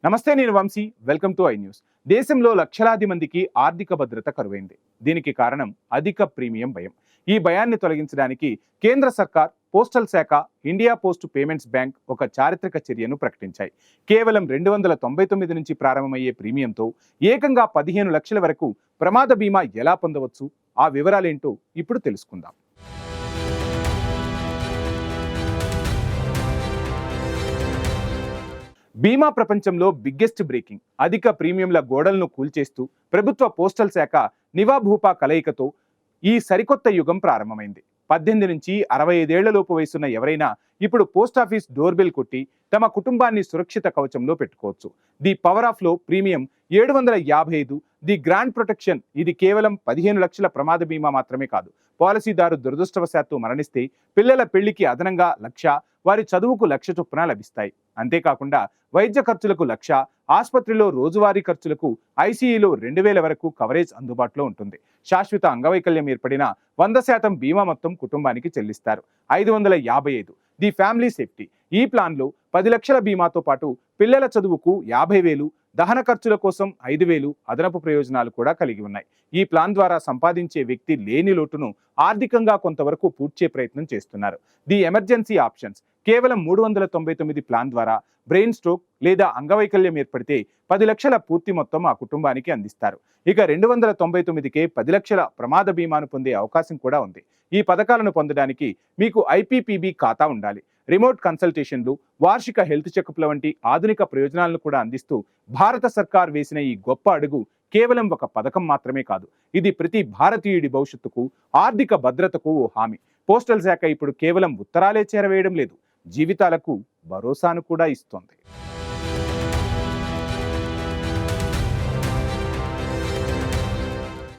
నమస్తే, నేను Vamshi. Welcome to I News. దేశంలో లక్షలాది మందికి ఆర్థిక భద్రత కరువైంది. దీనికి కారణం అధిక ప్రీమియం భయం. ఈ భయాన్ని తొలగించడానికి కేంద్ర సర్కార్, పోస్టల్ శాఖ, ఇండియా పోస్ట్ పేమెంట్స్ బ్యాంక్ ఒక చారిత్రక చర్యను ప్రకటించాయి. కేవలం 299 నుంచి ప్రారంభమయ్యే ప్రీమియంతో ఏకంగా 15 లక్షల వరకు ప్రమాద బీమా ఎలా పొందవచ్చు? ఆ వివరాలేంటో ఇప్పుడు తెలుసుకుందాం. బీమా ప్రపంచంలో బిగ్గెస్ట్ బ్రేకింగ్. అధిక ప్రీమియంల గోడలను కూల్చేస్తూ ప్రభుత్వ పోస్టల్ శాఖ నివా భూపా కలయికతో ఈ సరికొత్త యుగం ప్రారంభమైంది. 18 నుంచి 65 ఏళ్లలోపు వయసున్న ఎవరైనా ఇప్పుడు పోస్టాఫీస్ డోర్ బెల్ కొట్టి తమ కుటుంబాన్ని సురక్షిత కవచంలో పెట్టుకోవచ్చు. ది పవర్ ఆఫ్ లో ప్రీమియం 755. The grand protection. ఇది కేవలం 15 లక్షల ప్రమాద బీమా మాత్రమే కాదు. పాలసీదారు దురదృష్టవశాత్తు మరణిస్తే పిల్లల పెళ్లికి అదనంగా 1,00,000, వారి చదువుకు 1,00,000 చొప్పున లభిస్తాయి. అంతేకాకుండా వైద్య ఖర్చులకు 1,00,000, ఆసుపత్రిలో రోజువారీ ఖర్చులకు ఐసీయూలో 2,000 వరకు కవరేజ్ అందుబాటులో ఉంటుంది. శాశ్వత అంగవైకల్యం ఏర్పడిన 100% బీమా మొత్తం కుటుంబానికి చెల్లిస్తారు. 555. The family safety. ఈ ప్లాన్లో 10 లక్షల బీమాతో పాటు పిల్లల చదువుకు 50,000, దహన ఖర్చుల కోసం 5,000 అదనపు ప్రయోజనాలు కూడా కలిగి ఉన్నాయి. ఈ ప్లాన్ ద్వారా సంపాదించే వ్యక్తి లేని లోటును ఆర్థికంగా కొంతవరకు పూడ్చే ప్రయత్నం చేస్తున్నారు. The emergency options. కేవలం 399 ప్లాన్ ద్వారా బ్రెయిన్ స్ట్రోక్ లేదా అంగవైకల్యం ఏర్పడితే 10 లక్షల పూర్తి మొత్తం ఆ కుటుంబానికి అందిస్తారు. ఇక 299కే 10 లక్షల ప్రమాద బీమాను పొందే అవకాశం కూడా ఉంది. ఈ పథకాలను పొందడానికి మీకు ఐపీపీబీ ఖాతా ఉండాలి. రిమోట్ కన్సల్టేషన్లు, వార్షిక హెల్త్ చెకప్ల వంటి ఆధునిక ప్రయోజనాలను కూడా అందిస్తూ భారత సర్కార్ వేసిన ఈ గొప్ప అడుగు కేవలం ఒక పథకం మాత్రమే కాదు. ఇది ప్రతి భారతీయుడి భవిష్యత్తుకు, ఆర్థిక భద్రతకు ఓ హామీ. పోస్టల్ శాఖ ఇప్పుడు కేవలం ఉత్తరాలే చేరవేయడం లేదు, జీవితాలకు భరోసాను కూడా ఇస్తోంది.